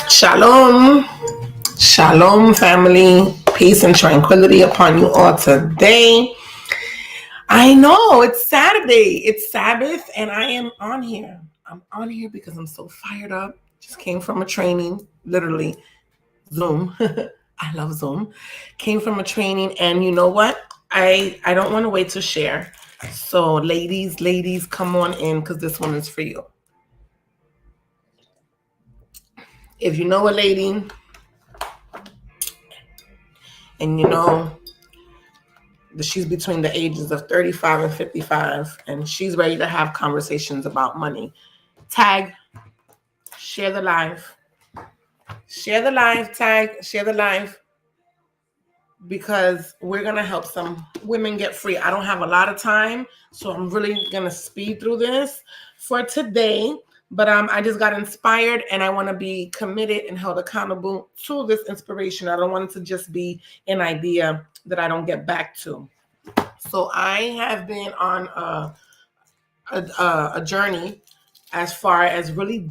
Shalom. Shalom, family. Peace and tranquility upon you all today. I know it's Saturday. It's Sabbath, and I am on here. I'm on here because I'm so fired up. Just came from a training, literally. Zoom. I love Zoom. Came from a training, and you know what? I don't want to wait to share. So, ladies, come on in because this one is for you. If you know a lady, and you know that she's between the ages of 35 and 55, and she's ready to have conversations about money, tag, share the live. Share the live, tag, share the live, because we're going to help some women get free. I don't have a lot of time, so I'm really going to speed through this for today. But I just got inspired, and I want to be committed and held accountable to this inspiration. I don't want it to just be an idea that I don't get back to. So I have been on a journey as far as really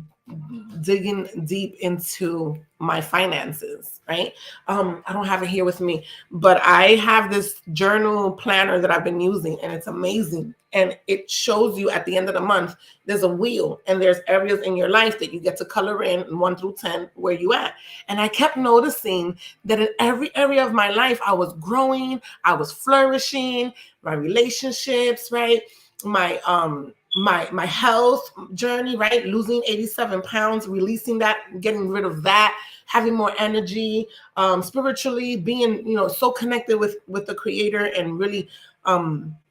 digging deep into my finances, right? I don't have it here with me, but I have this journal planner that I've been using, and it's amazing. And it shows you at the end of the month, there's a wheel, and there's areas in your life that you get to color in 1 through 10 where you at. And I kept noticing that in every area of my life, I was growing, I was flourishing, my relationships, right? My health journey, right? Losing 87 pounds, releasing that, getting rid of that, having more energy, spiritually, being, so connected with the creator, and really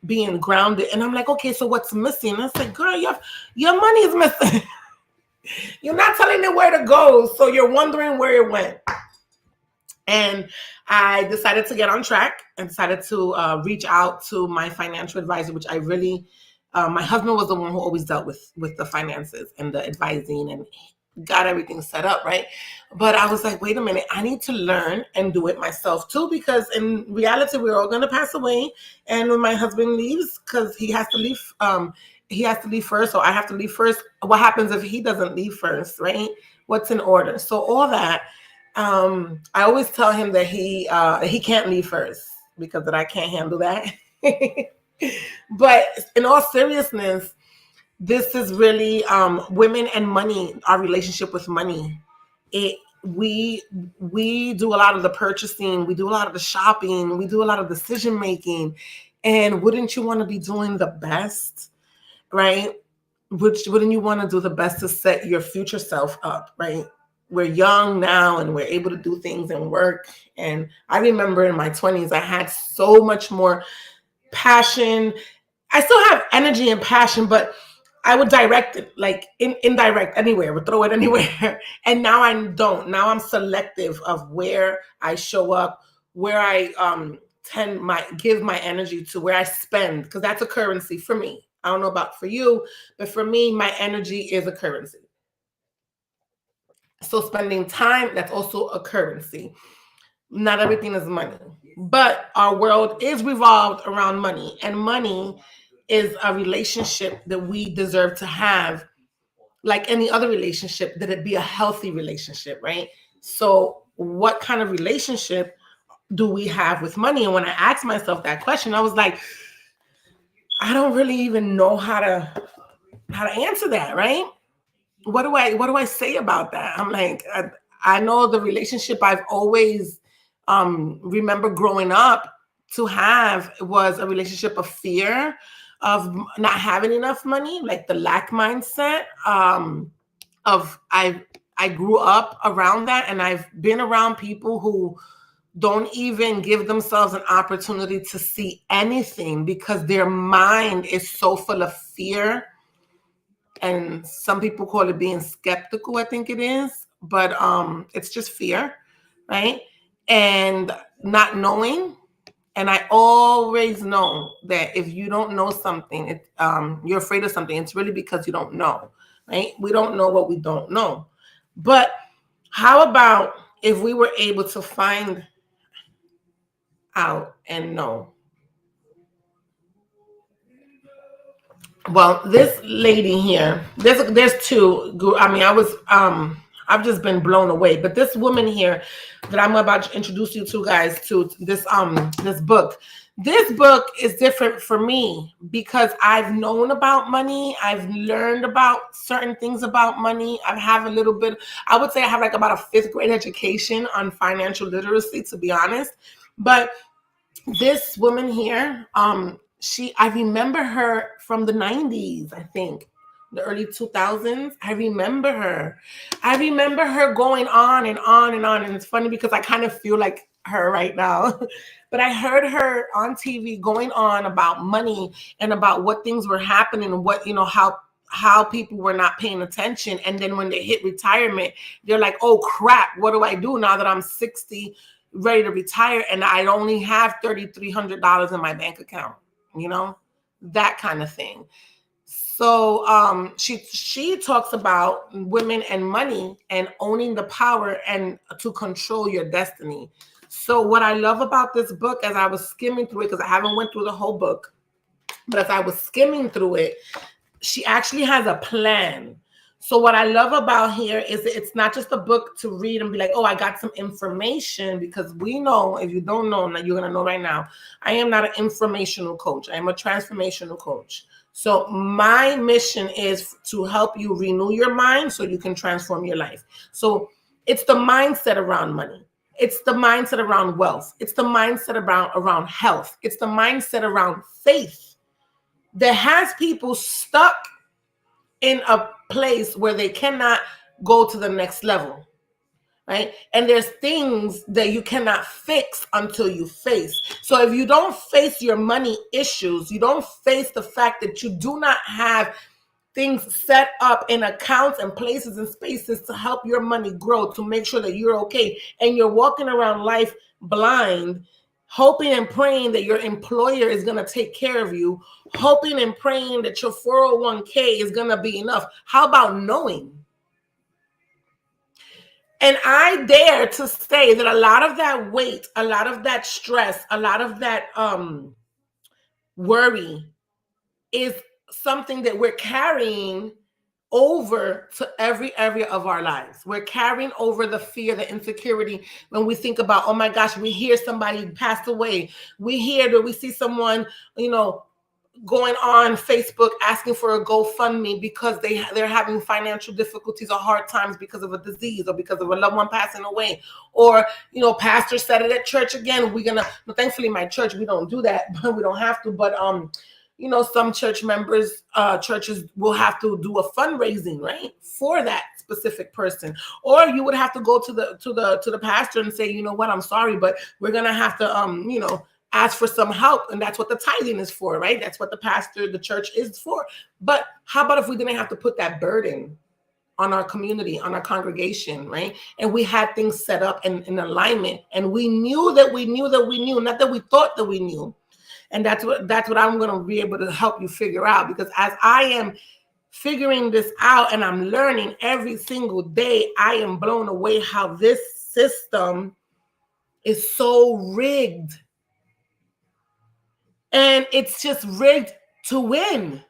being grounded. And I'm like, okay, so what's missing? And I said, girl, your money is missing. You're not telling it where to go, so you're wondering where it went. And I decided to get on track and decided to reach out to my financial advisor, which I really, my husband was the one who always dealt with the finances and the advising and got everything set up, right? But I was like, wait a minute, I need to learn and do it myself too, because in reality, we're all going to pass away. And when my husband leaves, because he has to leave first, so I have to leave first. What happens if he doesn't leave first, right? What's in order? So all that. I always tell him that he can't leave first, because that I can't handle that. But in all seriousness, this is really women and money, our relationship with money. We do a lot of the purchasing, we do a lot of the shopping, we do a lot of decision making. And wouldn't you want to be doing the best, right? Wouldn't you want to do the best to set your future self up, right? We're young now, and we're able to do things and work. And I remember in my 20s, I had so much more passion. I still have energy and passion, but I would direct it, like indirect anywhere, would throw it anywhere. And now I don't. Now I'm selective of where I show up, where I give my energy to, where I spend, because that's a currency for me. I don't know about for you, but for me, my energy is a currency. So spending time, that's also a currency. Not everything is money, but our world is revolved around money, and money is a relationship that we deserve to have, like any other relationship, that it be a healthy relationship, right? So what kind of relationship do we have with money? And when I asked myself that question, I was like, I don't really even know how to answer that, right? What do I say about that? I'm like, I know the relationship I've always remember growing up to have was a relationship of fear, of not having enough money, like the lack mindset. Of I grew up around that, and I've been around people who don't even give themselves an opportunity to see anything, because their mind is so full of fear. And some people call it being skeptical, I think it is, but it's just fear, right? And not knowing. And I always know that if you don't know something, you're afraid of something, it's really because you don't know, right? We don't know what we don't know. But how about if we were able to find out and know? Well, this lady here, there's two. I mean, I've just been blown away. But this woman here that I'm about to introduce you to guys to this book. This book is different for me because I've known about money. I've learned about certain things about money. I have a little bit, I would say I have like about a fifth grade education on financial literacy, to be honest. But this woman here, I remember her from the 90s, I think, the early 2000s. I remember her. I remember her going on and on and on. And it's funny because I kind of feel like her right now. But I heard her on TV going on about money and about what things were happening and what, how people were not paying attention. And then when they hit retirement, they're like, oh crap, what do I do now that I'm 60, ready to retire, and I only have $3,300 in my bank account, that kind of thing. So she talks about women and money and owning the power and to control your destiny. So what I love about this book, as I was skimming through it, because I haven't went through the whole book, but as I was skimming through it, she actually has a plan. So what I love about here is that it's not just a book to read and be like, oh, I got some information, because we know, if you don't know, you're going to know right now, I am not an informational coach. I am a transformational coach. So my mission is to help you renew your mind so you can transform your life. So it's the mindset around money. It's the mindset around wealth. It's the mindset around health. It's the mindset around faith that has people stuck in a place where they cannot go to the next level, right? And there's things that you cannot fix until you face. So if you don't face your money issues, you don't face the fact that you do not have things set up in accounts and places and spaces to help your money grow, to make sure that you're okay, and you're walking around life blind, hoping and praying that your employer is going to take care of you, hoping and praying that your 401k is going to be enough. How about knowing? And I dare to say that a lot of that weight, a lot of that stress, a lot of that worry is something that we're carrying over to every area of our lives. We're carrying over the fear, the insecurity. When we think about, oh my gosh, we hear somebody passed away. We hear that we see someone, going on Facebook asking for a GoFundMe because they're having financial difficulties or hard times because of a disease or because of a loved one passing away. Or, pastor said it at church again. Thankfully my church, we don't do that, but we don't have to. But, some church members, churches will have to do a fundraising, right, for that specific person. Or you would have to go to the pastor and say, you know what, I'm sorry, but we're going to have to, ask for some help. And that's what the tithing is for, right? That's what the church is for. But how about if we didn't have to put that burden on our community, on our congregation, right? And we had things set up in alignment, and we knew that we knew, not that we thought that we knew. And that's what I'm going to be able to help you figure out, because as I am figuring this out and I'm learning every single day, I am blown away how this system is so rigged. And it's just rigged to win.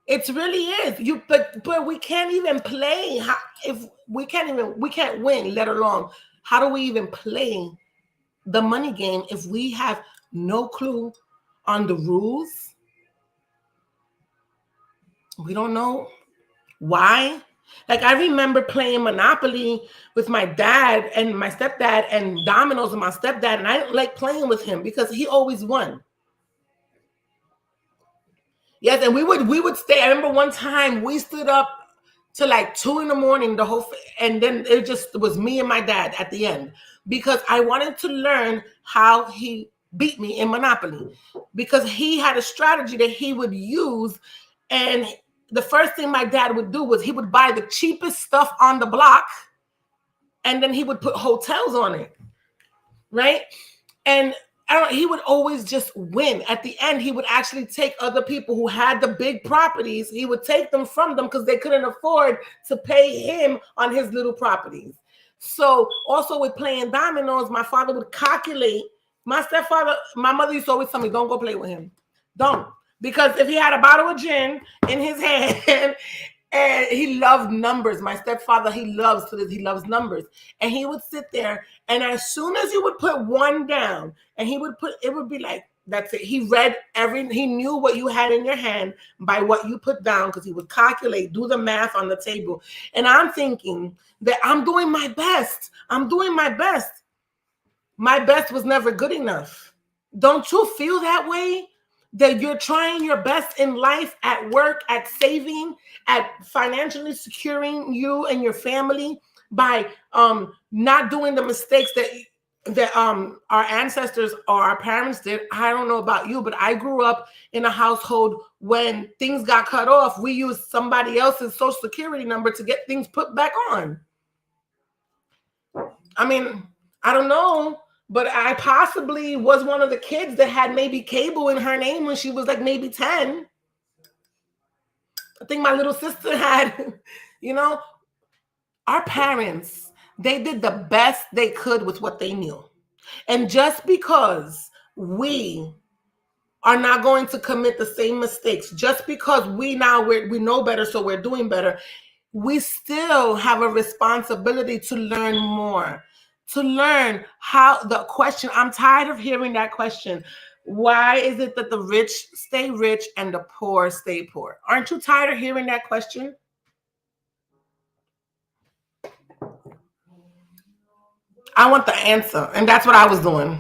It really is. But we can't even play. We can't win, let alone how do we even play the money game if we have no clue on the rules? We don't know why. Like, I remember playing Monopoly with my dad and my stepdad, and dominoes with my stepdad, and I didn't like playing with him because he always won. Yes, and we would stay. I remember one time we stood up to like 2 a.m, and then it just was me and my dad at the end, because I wanted to learn how he beat me in Monopoly, because he had a strategy that he would use. And the first thing my dad would do was he would buy the cheapest stuff on the block, and then he would put hotels on it, right? And he would always just win. At the end, he would actually take other people who had the big properties. He would take them from them because they couldn't afford to pay him on his little properties. So also with playing dominoes, my father would calculate. My mother used to always tell me, don't go play with him. Don't. Because if he had a bottle of gin in his hand and he loved numbers, my stepfather, he loves numbers. And he would sit there, and as soon as you would put one down, and it would be like, that's it. He knew what you had in your hand by what you put down, because he would calculate, do the math on the table. And I'm thinking that I'm doing my best. I'm doing my best. My best was never good enough. Don't you feel that way? That you're trying your best in life, at work, at saving, at financially securing you and your family by not doing the mistakes that our ancestors or our parents did. I don't know about you, but I grew up in a household when things got cut off, we used somebody else's social security number to get things put back on. I mean, I don't know, but I possibly was one of the kids that had maybe cable in her name when she was like maybe 10. I think my little sister had, our parents, they did the best they could with what they knew. And just because we are not going to commit the same mistakes, just because we know better, so we're doing better, we still have a responsibility to learn more. To learn how I'm tired of hearing that question. Why is it that the rich stay rich and the poor stay poor? Aren't you tired of hearing that question? I want the answer. And that's what I was doing.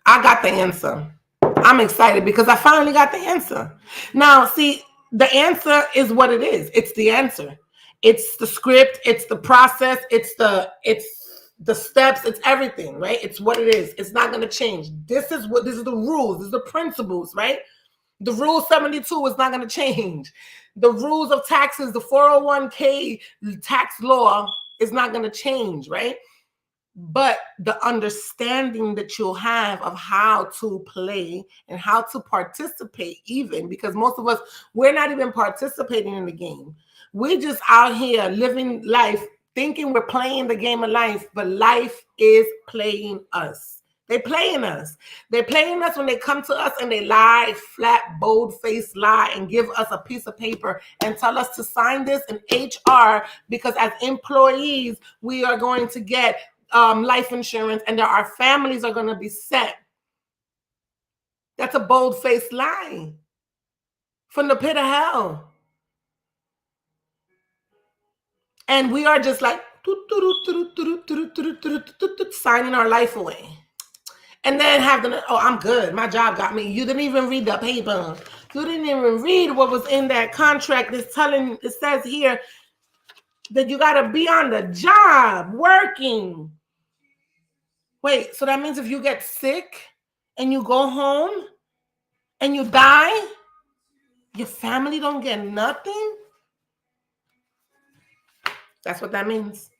I got the answer. I'm excited because I finally got the answer. Now, see, the answer is what it is. It's the answer. It's the script. It's the process. It's the steps. It's everything, right? It's what it is. It's not going to change. This is the rules. This is the principles, right? The rule 72 is not going to change. The rules of taxes, the 401k tax law is not going to change, right? But the understanding that you'll have of how to play and how to participate, even because most of us, we're not even participating in the game. We're just out here living life, thinking we're playing the game of life, but life is playing us. They're playing us. They're playing us when they come to us and they lie, flat, bold-faced lie, and give us a piece of paper and tell us to sign this in HR because as employees, we are going to get life insurance and that our families are going to be set. That's a bold-faced lie from the pit of hell. And we are just like signing our life away. And then I'm good. My job got me. You didn't even read the paper. You didn't even read what was in that contract. It says here that you got to be on the job working. Wait, so that means if you get sick and you go home and you die, your family don't get nothing? That's what that means.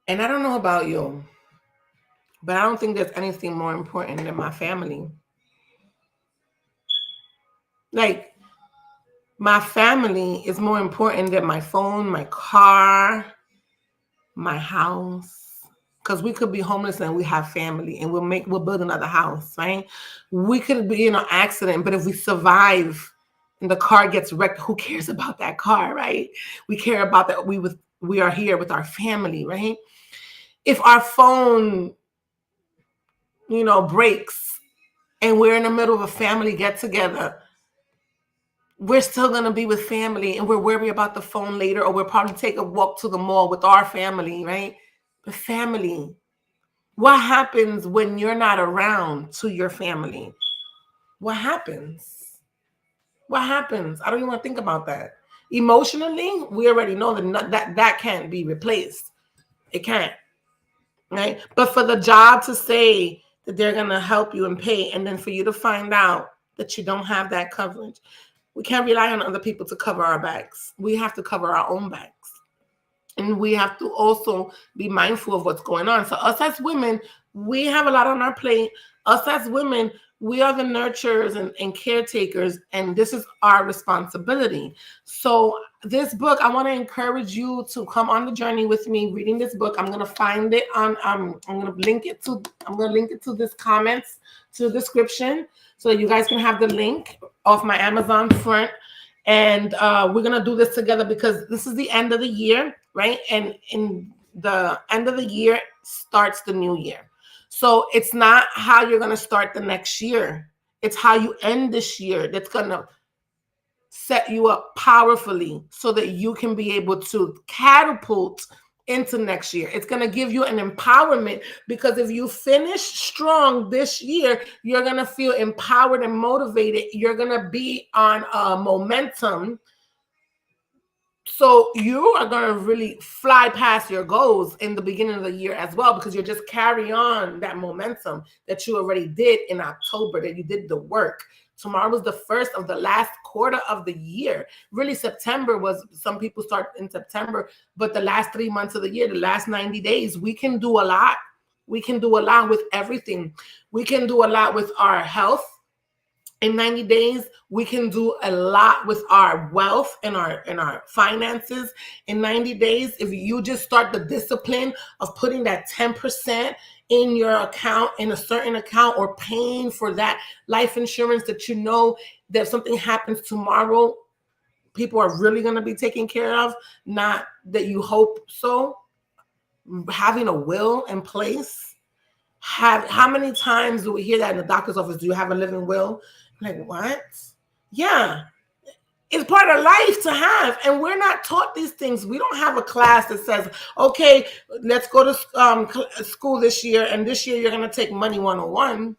And I don't know about you, but I don't think there's anything more important than my family. Like, my family is more important than my phone, my car, my house. Because we could be homeless and we have family and we'll build another house, right? We could be in an accident, but if we survive and the car gets wrecked, who cares about that car, right? We care about that we are here with our family, right? If our phone, breaks and we're in the middle of a family get together, we're still going to be with family and we're worried about the phone later, or we'll probably take a walk to the mall with our family, right? But family, what happens when you're not around to your family? What happens? What happens? I don't even want to think about that. Emotionally, we already know that can't be replaced. It can't, right? But for the job to say that they're going to help you and pay, and then for you to find out that you don't have that coverage, we can't rely on other people to cover our backs. We have to cover our own backs. And we have to also be mindful of what's going on. So us as women, we have a lot on our plate. Us as women, we are the nurturers and caretakers, and this is our responsibility. So this book, I want to encourage you to come on the journey with me reading this book. I'm going to find it on, I'm going to link it to this comments, to the description, so that you guys can have the link off my Amazon front. And we're going to do this together because this is the end of the year, right? And in the end of the year starts the new year. So it's not how you're going to start the next year. It's how you end this year that's going to set you up powerfully so that you can be able to catapult into next year. It's going to give you an empowerment, because if you finish strong this year, you're going to feel empowered and motivated. You're going to be on momentum. So you are going to really fly past your goals in the beginning of the year as well, because you're just carry on that momentum that you already did in October, that you did the work. Tomorrow was the first of the last quarter of the year. Really, September was, some people start in September, but the last 3 months of the year, the last 90 days, we can do a lot. We can do a lot with everything. We can do a lot with our health. In 90 days, we can do a lot with our wealth and our finances. In 90 days, if you just start the discipline of putting that 10% in your account, in a certain account, or paying for that life insurance that you know that if something happens tomorrow, people are really going to be taken care of, not that you hope so. Having a will in place. How many times do we hear that in the doctor's office? Do you have a living will? Like, what? Yeah. It's part of life to have. And we're not taught these things. We don't have a class that says, okay, let's go to school this year, and this year you're going to take Money 101.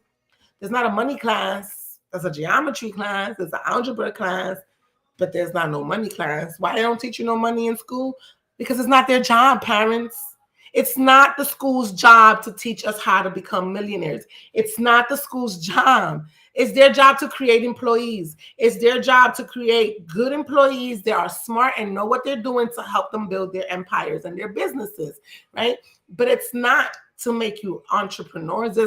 There's not a money class. There's a geometry class. There's an algebra class. But there's not no money class. Why they don't teach you no money in school? Because it's not their job, parents. It's not the school's job to teach us how to become millionaires. It's not the school's job. It's their job to create employees. It's their job to create good employees that are smart and know what they're doing to help them build their empires and their businesses, right? But it's not to make you entrepreneurs.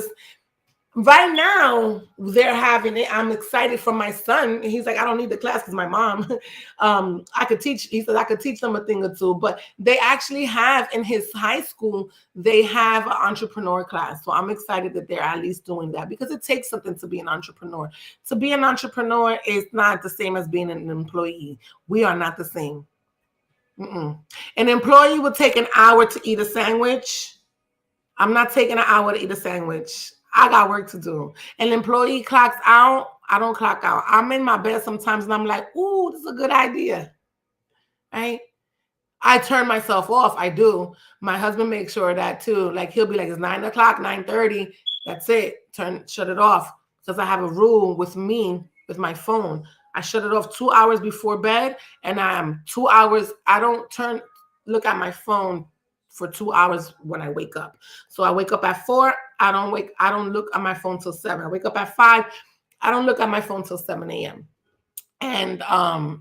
Right now, they're having it. I'm excited for my son. He's like, I don't need the class because my mom, I could teach. He said I could teach them a thing or two. But they actually have in his high school, they have an entrepreneur class. So I'm excited that they're at least doing that, because it takes something to be an entrepreneur. To be an entrepreneur is not the same as being an employee. We are not the same. An employee would take an hour to eat a sandwich. I'm not taking an hour to eat a sandwich. I got work to do. An employee clocks out. I don't clock out. I'm in my bed sometimes and I'm like, ooh, this is a good idea. Right? I turn myself off. I do. My husband makes sure of that too. Like, he'll be like, it's 9 o'clock, 9:30. That's it. Shut it off. Because I have a rule with me, with my phone. I shut it off 2 hours before bed, and I'm 2 hours. I don't look at my phone for 2 hours when I wake up. So I wake up at 4. I don't look at my phone till 7. I wake up at 5. I don't look at my phone till 7 a.m. And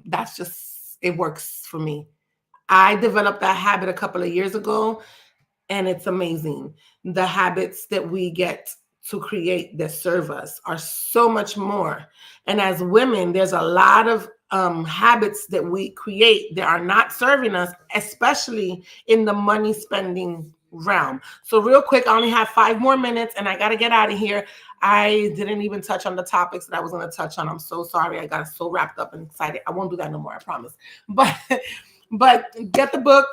that's just, it works for me. I developed that habit a couple of years ago, and it's amazing. The habits that we get to create that serve us are so much more. And as women, there's a lot of habits that we create that are not serving us, especially in the money spending realm. So real quick, I only have 5 more minutes and I got to get out of here. I didn't even touch on the topics that I was going to touch on. I'm so sorry. I got so wrapped up and excited. I won't do that no more, I promise. But get the book.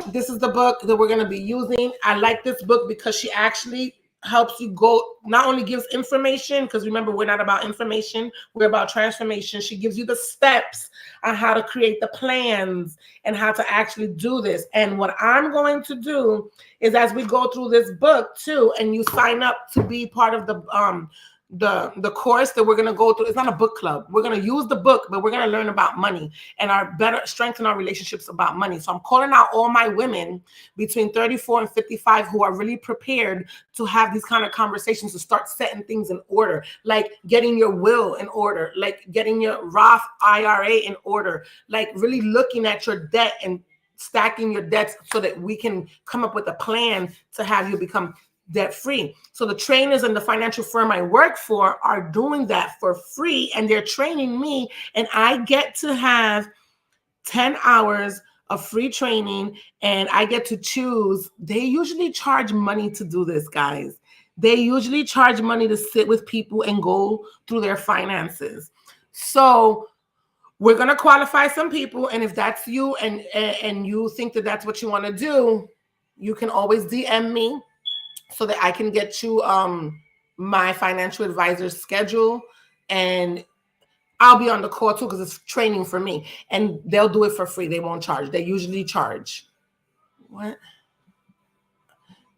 This is the book that we're going to be using. I like this book because she actually helps you go, not only gives information, because remember, we're not about information, we're about transformation. She gives you the steps on how to create the plans and how to actually do this. And what I'm going to do is, as we go through this book too, and you sign up to be part of the course that we're going to go through. It's not a book club. We're going to use the book, but we're going to learn about money and strengthen our relationships about money. So I'm calling out all my women between 34 and 55 who are really prepared to have these kind of conversations, to start setting things in order, like getting your will in order, like getting your Roth IRA in order, like really looking at your debt and stacking your debts so that we can come up with a plan to have you become debt free. So the trainers in the financial firm I work for are doing that for free, and they're training me, and I get to have 10 hours of free training, and I get to choose. They usually charge money to do this, guys. They usually charge money to sit with people and go through their finances. So we're going to qualify some people, and if that's you and you think that that's what you want to do, you can always DM me so that I can get you my financial advisor's schedule, and I'll be on the call too because it's training for me, and they'll do it for free. They won't charge. They usually charge. What?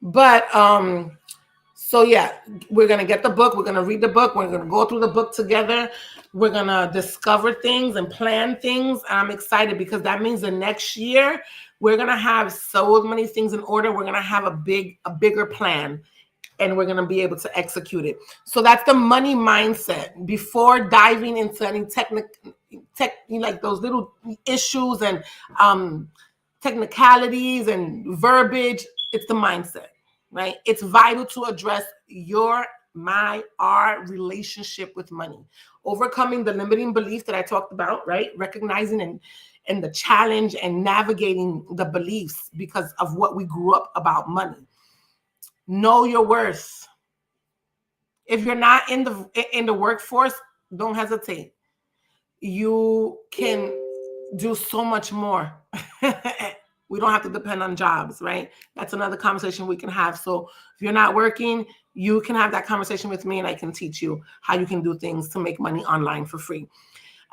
But so yeah, we're gonna get the book. We're gonna read the book. We're gonna go through the book together. We're gonna discover things and plan things. I'm excited because that means the next year we're gonna have so many things in order. We're gonna have a bigger plan, and we're gonna be able to execute it. So that's the money mindset. Before diving into any like those little issues and technicalities and verbiage, it's the mindset. Right? It's vital to address our relationship with money, overcoming the limiting belief that I talked about, right? Recognizing and the challenge and navigating the beliefs because of what we grew up about money. Know your worth. If you're not in the workforce, don't hesitate. You can do so much more. We don't have to depend on jobs, right? That's another conversation we can have. So if you're not working, you can have that conversation with me, and I can teach you how you can do things to make money online for free.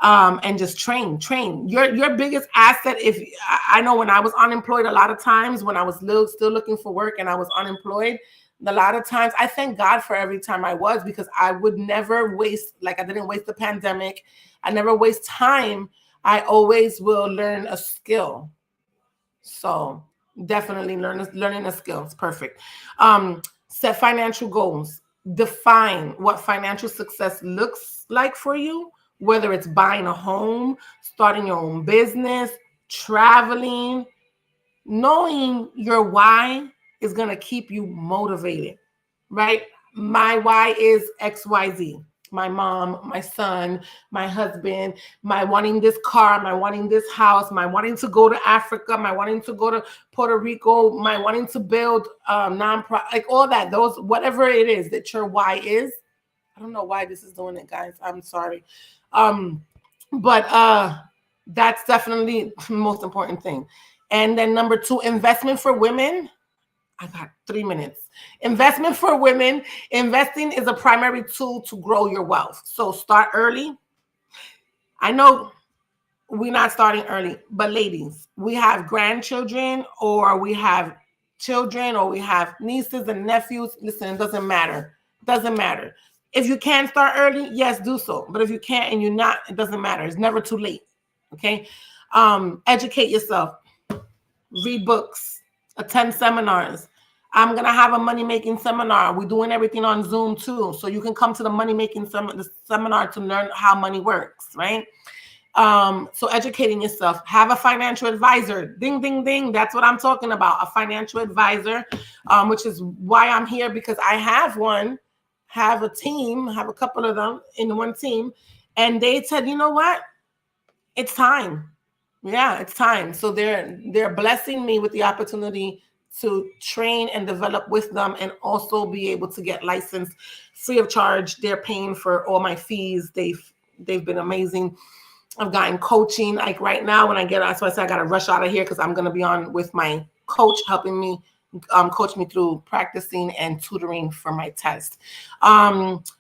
And just train. Your biggest asset. If I know when I was unemployed, a lot of times when I was still looking for work and I was unemployed, a lot of times I thank God for every time I was, because I would never waste, like I didn't waste the pandemic. I never waste time. I always will learn a skill. So definitely learning a skill. It's perfect. Set financial goals. Define what financial success looks like for you, whether it's buying a home, starting your own business, traveling. Knowing your why is going to keep you motivated, right? My why is XYZ. My mom, my son, my husband, my wanting this car, my wanting this house, my wanting to go to Africa, my wanting to go to Puerto Rico, my wanting to build nonprofit, like all that, those, whatever it is that your why is. I don't know why this is doing it, guys. I'm sorry. But that's definitely the most important thing. And then number 2, investment for women. I got 3 minutes. Investment for women. Investing is a primary tool to grow your wealth. So start early. I know we're not starting early, but ladies, we have grandchildren, or we have children, or we have nieces and nephews. Listen, it doesn't matter. It doesn't matter. If you can start early, yes, do so. But if you can't and you're not, it doesn't matter. It's never too late. Okay. Educate yourself. Read books. Attend seminars. I'm going to have a money-making seminar. We're doing everything on Zoom too. So you can come to the money-making seminar to learn how money works, right? So educating yourself. Have a financial advisor. Ding, ding, ding. That's what I'm talking about. A financial advisor, which is why I'm here, because I have one, have a team, have a couple of them in one team. And they said, you know what? It's time. Yeah, it's time. So they're blessing me with the opportunity to train and develop with them, and also be able to get licensed free of charge. They're paying for all my fees. They've been amazing. I've gotten coaching. Like right now, when I get out, so I said I got to rush out of here because I'm going to be on with my coach, helping me coach me through practicing and tutoring for my test.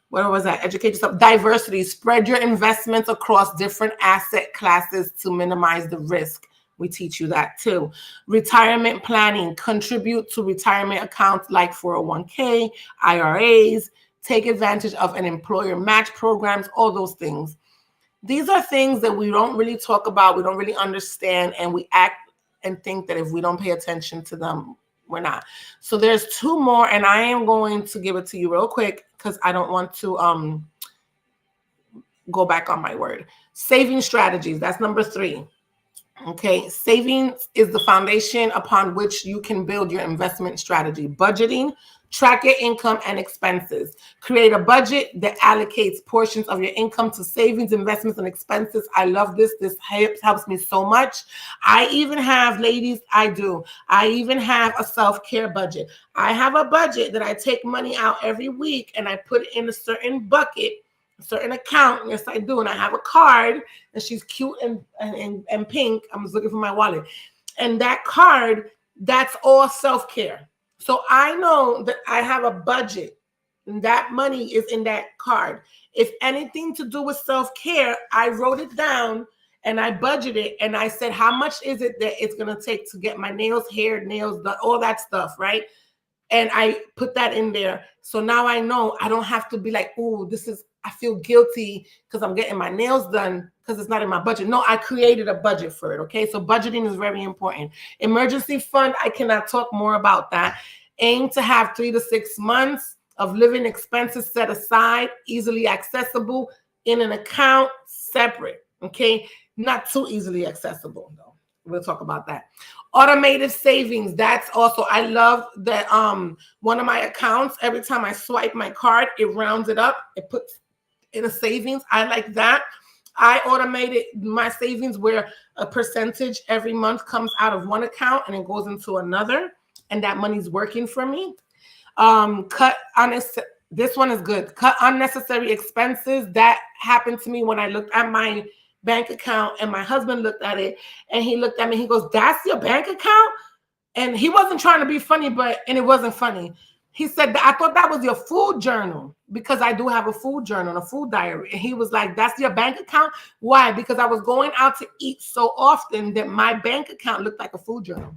What was that? Educate yourself. Diversity. Spread your investments across different asset classes to minimize the risk. We teach you that too. Retirement planning. Contribute to retirement accounts like 401k, IRAs. Take advantage of an employer match programs, all those things. These are things that we don't really talk about. We don't really understand. And we act and think that if we don't pay attention to them, we're not. So there's 2 more, and I am going to give it to you real quick because I don't want to go back on my word. Saving strategies. That's number 3. Okay. Savings is the foundation upon which you can build your investment strategy. Budgeting, Track your income and expenses. Create a budget that allocates portions of your income to savings, investments, and expenses. I love this. This helps me so much. I even have, ladies, I even have a self-care budget. I have a budget that I take money out every week and I put it in a certain bucket, a certain account. Yes, I do. And I have a card, and she's cute and pink. I'm just looking for my wallet. And that card, that's all self-care. So I know that I have a budget, and that money is in that card. If anything to do with self-care, I wrote it down and I budgeted, and I said, how much is it that it's going to take to get my nails, hair, nails done, all that stuff, right? And I put that in there. So now I know I don't have to be like, oh, I feel guilty because I'm getting my nails done because it's not in my budget. No, I created a budget for it. Okay. So budgeting is very important. Emergency fund, I cannot talk more about that. Aim to have 3 to 6 months of living expenses set aside, easily accessible in an account, separate. Okay. Not too easily accessible though. We'll talk about that. Automated savings. That's also, I love that one of my accounts, every time I swipe my card, it rounds it up. It puts in a savings. I like that. I automated my savings where a percentage every month comes out of one account and it goes into another, and that money's working for me. This one is good. Cut unnecessary expenses. That happened to me when I looked at my bank account, and my husband looked at it, and he looked at me. He goes, "That's your bank account?" And he wasn't trying to be funny, and it wasn't funny. He said, "I thought that was your food journal," because I do have a food journal, a food diary. And he was like, "That's your bank account?" Why? Because I was going out to eat so often that my bank account looked like a food journal.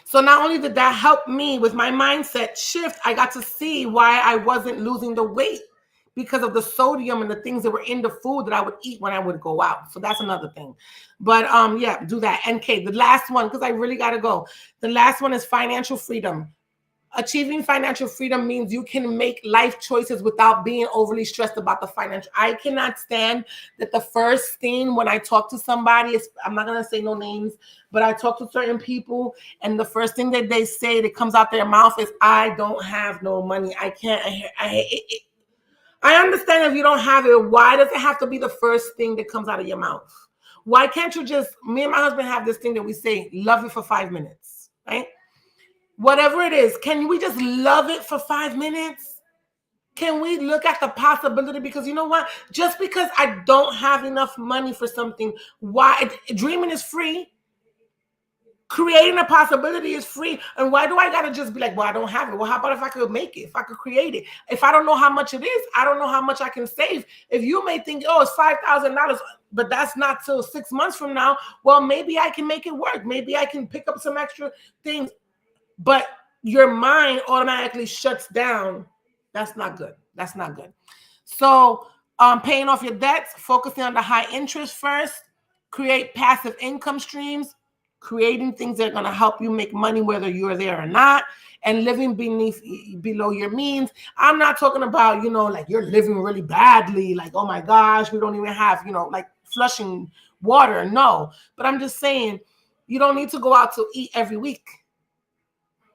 So not only did that help me with my mindset shift, I got to see why I wasn't losing the weight, because of the sodium and the things that were in the food that I would eat when I would go out. So that's another thing. But yeah, do that. And Kate, the last one, because I really got to go. The last one is financial freedom. Achieving financial freedom means you can make life choices without being overly stressed about the financial. I cannot stand that the first thing when I talk to somebody is, I'm not going to say no names, but I talk to certain people, and the first thing that they say that comes out their mouth is, I don't have no money. I can't. I understand if you don't have it, why does it have to be the first thing that comes out of your mouth? Why can't you just, me and my husband have this thing that we say, love it for 5 minutes, right? Whatever it is, can we just love it for 5 minutes? Can we look at the possibility? Because you know what? Just because I don't have enough money for something, why? Dreaming is free. Creating a possibility is free. And why do I got to just be like, well, I don't have it? Well, how about if I could make it? If I could create it? If I don't know how much it is, I don't know how much I can save. If you may think, oh, it's $5,000, but that's not till 6 months from now. Well, maybe I can make it work. Maybe I can pick up some extra things. But your mind automatically shuts down. That's not good. That's not good. So paying off your debts, focusing on the high interest first, create passive income streams, creating things that are going to help you make money whether you're there or not, and living below your means. I'm not talking about, like you're living really badly, like, oh my gosh, we don't even have, like flushing water. No, but I'm just saying, you don't need to go out to eat every week.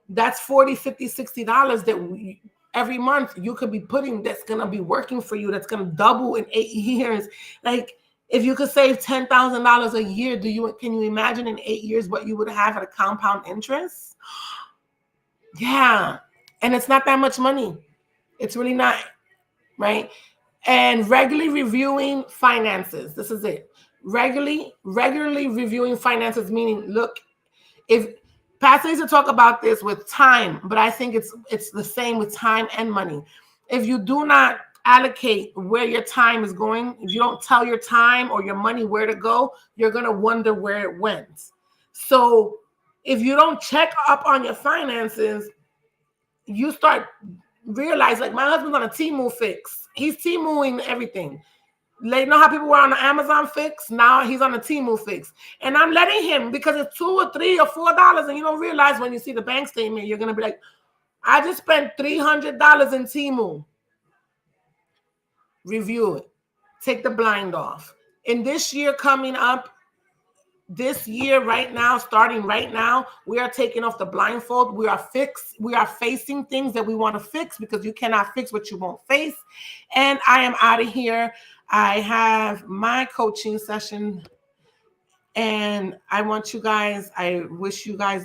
That's $40, $50, $60 that every month you could be putting, that's going to be working for you, that's going to double in 8 years. Like, if you could save $10,000 a year, can you imagine in 8 years what you would have at a compound interest? Yeah. And it's not that much money. It's really not, right? And regularly reviewing finances. This is it. Regularly reviewing finances, meaning, look, if Pastor needs to talk about this with time, but I think it's the same with time and money. If you do not allocate where your time is going, if you don't tell your time or your money where to go, you're going to wonder where it went. So if you don't check up on your finances, you start realize, like my husband's on a Temu fix. He's Temuing everything. You know how people were on the Amazon fix? Now he's on a Temu fix. And I'm letting him, because it's $2 or $3 or $4. And you don't realize when you see the bank statement, you're going to be like, I just spent $300 in Temu. Review it. Take the blind off. In this year coming up, this year, right now, starting right now, we are taking off the blindfold. We are facing things that we want to fix, because you cannot fix what you won't face. And I am out of here. I have my coaching session, and I wish you guys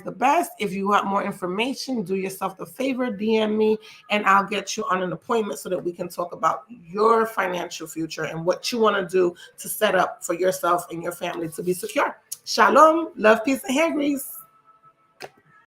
the best. If you want more information, do yourself the favor, DM me, and I'll get you on an appointment so that we can talk about your financial future and what you want to do to set up for yourself and your family to be secure. Shalom, love, peace, and hair grease.